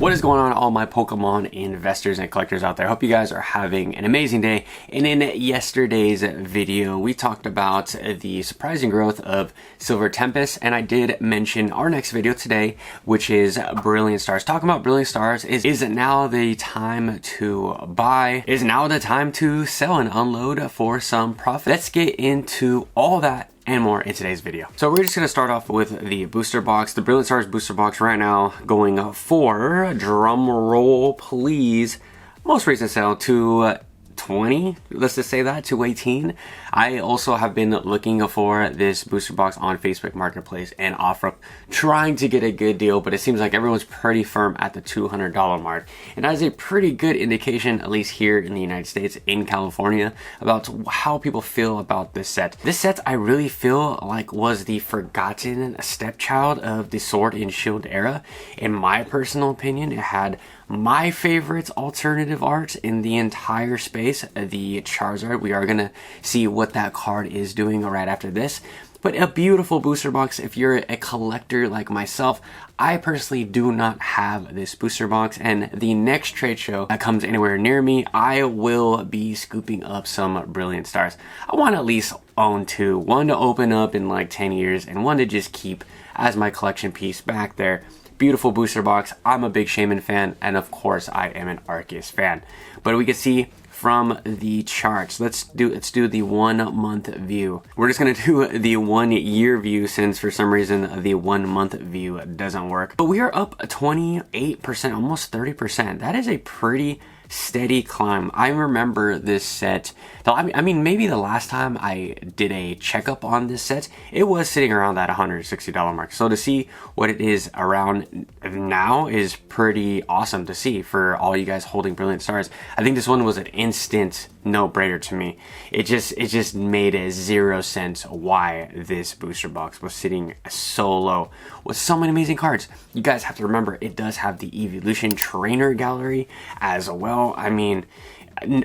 What is going on, all my Pokemon investors and collectors out there? Hope you guys are having an amazing day. And in yesterday's video, we talked about the surprising growth of Silver Tempest, and I did mention our next video today, which is Brilliant Stars. Talking about Brilliant Stars, is it now the time to buy? Is now the time to sell and unload for some profit? Let's get into all that and more in today's video. So we're just going to start off with the booster box. The Brilliant Stars booster box right now going for, drum roll please, most recent sale to 20, let's just say that, to 18. I also have been looking for this booster box on Facebook Marketplace and OfferUp, trying to get a good deal, but it seems like everyone's pretty firm at the $200 mark. And that is a pretty good indication, at least here in the United States, in California, about how people feel about this set. This set, I really feel like, was the forgotten stepchild of the Sword and Shield era. In my personal opinion, it had my favorite alternative art in the entire space, the Charizard. We are going to see what that card is doing right after this. But a beautiful booster box if you're a collector like myself. I personally do not have this booster box, and the next trade show that comes anywhere near me, I will be scooping up some Brilliant Stars. I want to at least own two. One to open up in like 10 years, and one to just keep as my collection piece back there. Beautiful booster box. I'm a big Shaman fan, and of course I am an Arceus fan. But we can see from the charts, let's do the 1 month view. We're just gonna do the 1 year view, since for some reason the 1 month view doesn't work. But we are up 28%, almost 30%. That is a pretty steady climb. I remember this set, I mean, maybe the last time I did a checkup on this set, it was sitting around that $160 mark. So to see what it is around now is pretty awesome to see for all you guys holding Brilliant Stars. I think this one was an instant no-brainer to me. It just made a 0 sense why this booster box was sitting so low with so many amazing cards. You guys have to remember, it does have the Evolution Trainer Gallery as well. I mean,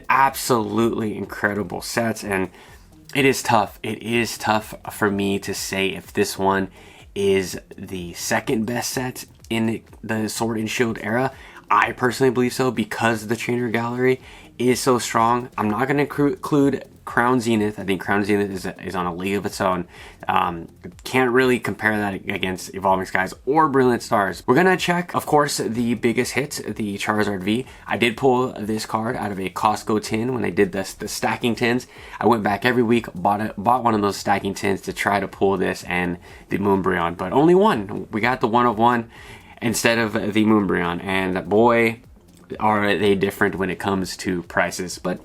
absolutely incredible sets, and it is tough. It is tough for me to say if this one is the second best set in the Sword and Shield era. I personally believe so, because the Trainer Gallery is so strong. I'm not going to include Crown Zenith. I think Crown Zenith is on a league of its own. Can't really compare that against Evolving Skies or Brilliant Stars. We're going to check, of course, the biggest hit, the Charizard V. I did pull this card out of a Costco tin when I did the stacking tins. I went back every week, bought one of those stacking tins to try to pull this and the Moonbreon, but only one. We got the 1 of 1 instead of the Moonbreon, and boy, are they different when it comes to prices. But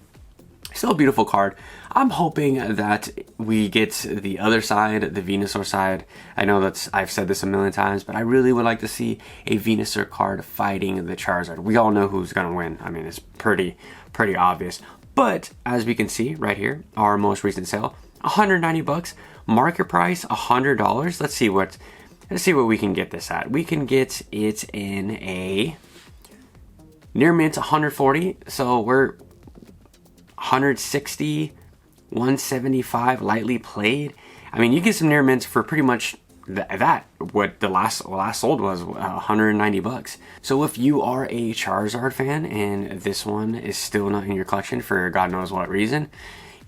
still a beautiful card. I'm hoping that we get the other side, the Venusaur side. I know I've said this a million times, but I really would like to see a Venusaur card fighting the Charizard. We all know who's gonna win. I mean, it's pretty obvious. But as we can see right here, our most recent sale, 190 bucks. Market price $100. Let's see what we can get this at. We can get it in a near mint 140. So we're 160, 175 lightly played. I mean, you get some near mints for pretty much that what the last sold was 190 bucks. So if you are a Charizard fan and this one is still not in your collection for God knows what reason,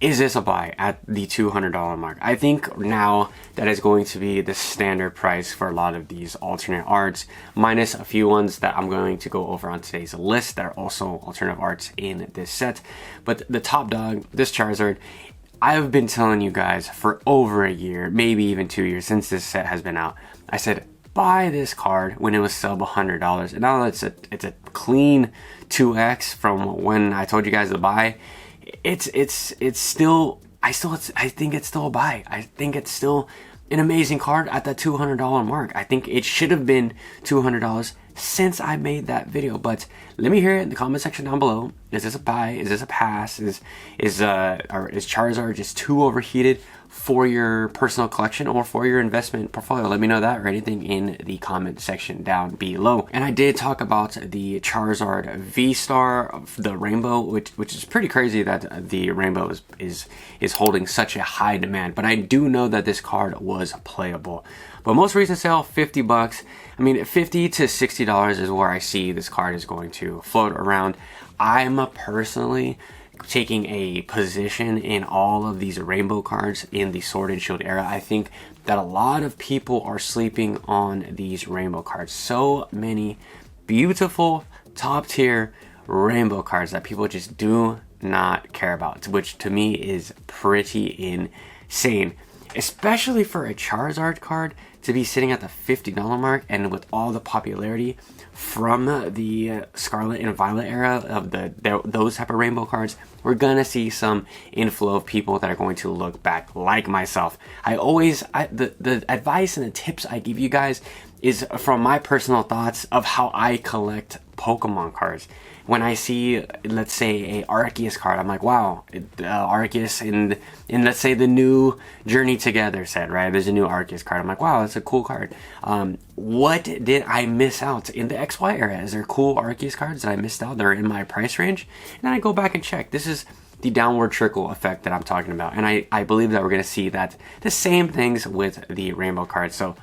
is this a buy at the $200 mark? I think now that is going to be the standard price for a lot of these alternate arts, minus a few ones that I'm going to go over on today's list that are also alternative arts in this set. But the top dog, this Charizard, I've been telling you guys for over a year, maybe even 2 years since this set has been out. I said, buy this card when it was sub $100, and now it's a clean 2x from when I told you guys to buy. It's still, I think it's still a buy. I think it's still an amazing card at that $200 mark. I think it should have been $200 since I made that video. But let me hear it in the comment section down below. Is this a buy? Is this a pass? Is Charizard just too overheated for your personal collection or for your investment portfolio? Let me know that or anything in the comment section down below. And I did talk about the Charizard V Star, the Rainbow, which is pretty crazy that the Rainbow is holding such a high demand. But I do know that this card was playable. But most recent sale, 50 bucks. I mean, $50 to $60 is where I see this card is going to float around. I'm personally taking a position in all of these rainbow cards in the Sword and Shield era. I think that a lot of people are sleeping on these rainbow cards. So many beautiful top tier rainbow cards that people just do not care about, which to me is pretty insane, especially for a Charizard card to be sitting at the $50 mark. And with all the popularity from the Scarlet and Violet era of those type of rainbow cards, we're gonna see some inflow of people that are going to look back like myself. The advice and the tips I give you guys is from my personal thoughts of how I collect Pokemon cards. When I see, let's say, a Arceus card, I'm like, wow, Arceus in let's say the new Journey Together set, right? There's a new Arceus card. I'm like, wow, that's a cool card. What did I miss out in the XY era? Is there cool Arceus cards that I missed out that are in my price range? And then I go back and check. This is the downward trickle effect that I'm talking about. And I believe that we're going to see that the same things with the rainbow cards. So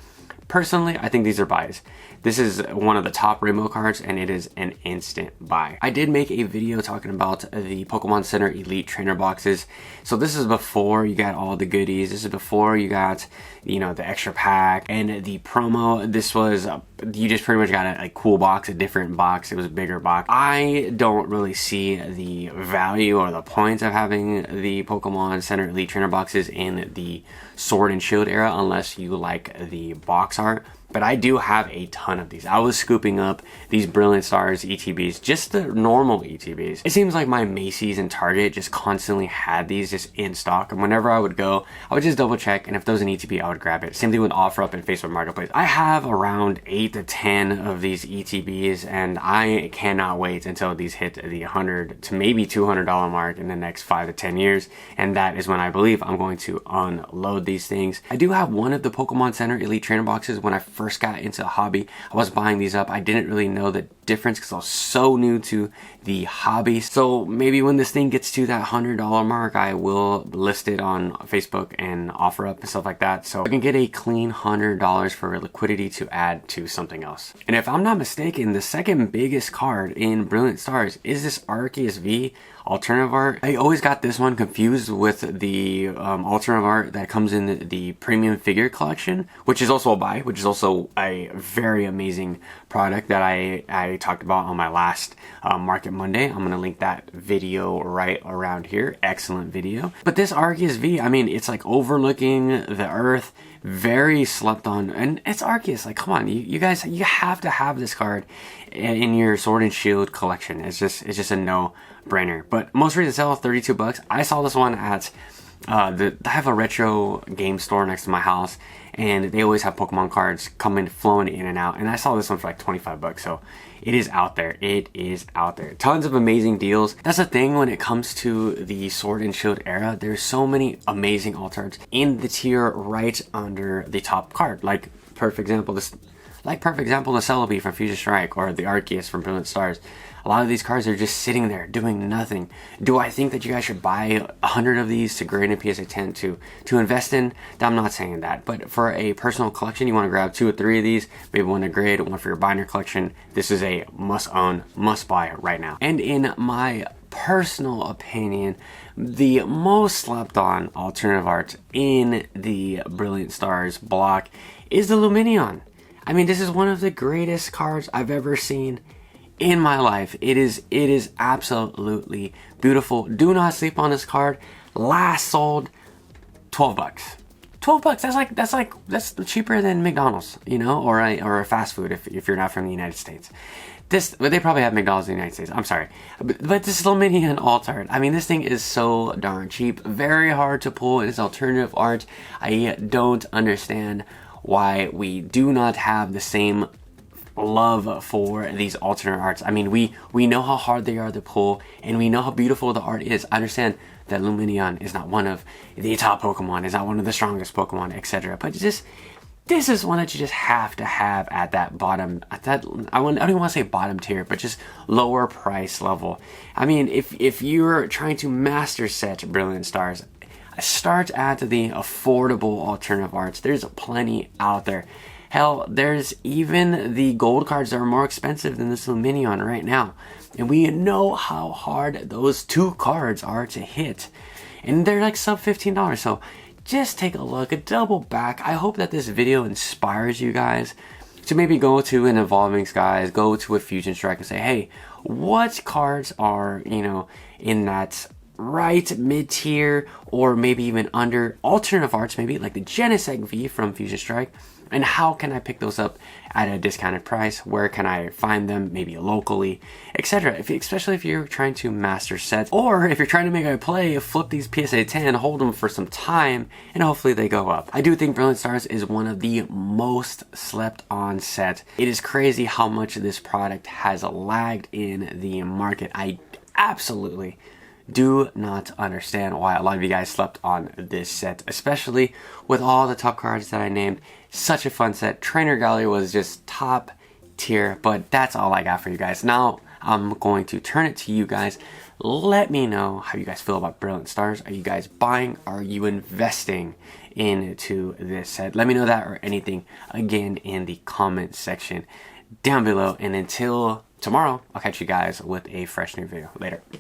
personally, I think these are buys. This is one of the top rainbow cards, and it is an instant buy. I did make a video talking about the Pokemon Center Elite Trainer boxes. So this is before you got all the goodies. This is before you got, you know, the extra pack and the promo. This was, you just pretty much got a cool box, a different box. It was a bigger box. I don't really see the value or the point of having the Pokemon Center Elite Trainer boxes in the Sword and Shield era unless you like the box art. But I do have a ton of these. I was scooping up these Brilliant Stars ETBs, just the normal ETBs. It seems like my Macy's and Target just constantly had these just in stock. And whenever I would go, I would just double check. And if there was an ETB, I would grab it. Same thing with OfferUp and Facebook Marketplace. I have around 8 to 10 of these ETBs. And I cannot wait until these hit the $100 to maybe $200 mark in the next 5 to 10 years. And that is when I believe I'm going to unload these things. I do have one of the Pokemon Center Elite Trainer boxes. When I first got into the hobby, I was buying these up. I didn't really know the difference because I was so new to the hobby. So maybe when this thing gets to that $100 mark, I will list it on Facebook and OfferUp and stuff like that, so I can get a clean $100 for liquidity to add to something else. And if I'm not mistaken, the second biggest card in Brilliant Stars is this Arceus V alternative art. I always got this one confused with the alternative art that comes in the premium figure collection, which is also a buy, which is also a very amazing product that I talked about on my last Market Monday. I'm going to link that video right around here. Excellent video. But this Arceus V, I mean, it's like overlooking the earth, very slept on, and it's Arceus. Like, come on, you guys, you have to have this card in your Sword and Shield collection. It's just a no-brainer. But most recent sale, 32 bucks. I saw this one at I have a retro game store next to my house, and they always have Pokemon cards coming, flowing in and out. And I saw this one for like 25 bucks. So it is out there. It is out there. Tons of amazing deals. That's the thing when it comes to the Sword and Shield era. There's so many amazing alt arts in the tier right under the top card. Like perfect example, the Celebi from Fusion Strike or the Arceus from Brilliant Stars. A lot of these cards are just sitting there doing nothing. Do I think that you guys should buy 100 of these to grade in PSA 10 to invest in? I'm not saying that. But for a personal collection, you want to grab 2 or 3 of these, maybe one to grade, one for your binder collection. This is a must own, must buy right now. And in my personal opinion, the most slept on alternative art in the Brilliant Stars block is the Lumineon. I mean, this is one of the greatest cards I've ever seen in my life. It is absolutely beautiful. Do not sleep on this card. Last sold 12 bucks. 12 bucks. That's cheaper than McDonald's, you know, or a fast food if you're not from the United States. But they probably have McDonald's in the United States. I'm sorry. But this Lumineon alt art, I mean, this thing is so darn cheap. Very hard to pull. It is alternative art. I don't understand why we do not have the same love for these alternate arts. I mean, we know how hard they are to pull, and we know how beautiful the art is. I understand that Lumineon is not one of the top Pokemon, is not one of the strongest Pokemon, etc. But this is one that you just have to have at that bottom, I don't even want to say bottom tier, but just lower price level. I mean, if you're trying to master set Brilliant Stars, start at the affordable alternative arts. There's plenty out there. Hell, there's even the gold cards that are more expensive than this Lumineon right now. And we know how hard those 2 cards are to hit. And they're like sub $15. So just take a look, double back. I hope that this video inspires you guys to maybe go to an Evolving Skies, go to a Fusion Strike and say, hey, what cards are, you know, in that right mid-tier or maybe even under alternative arts, maybe like the Charizard V from Fusion Strike, and how can I pick those up at a discounted price? Where can I find them, maybe locally, etc. Especially if you're trying to master sets, or if you're trying to make a play, flip these PSA 10, hold them for some time, and hopefully they go up. I do think Brilliant Stars is one of the most slept on sets. It is crazy how much this product has lagged in the market. I absolutely do not understand why a lot of you guys slept on this set, especially with all the top cards that I named. Such a fun set. Trainer Gallery was just top tier, but that's all I got for you guys. Now I'm going to turn it to you guys. Let me know how you guys feel about Brilliant Stars. Are you guys buying? Are you investing into this set? Let me know that or anything again in the comment section down below. And until tomorrow, I'll catch you guys with a fresh new video. Later.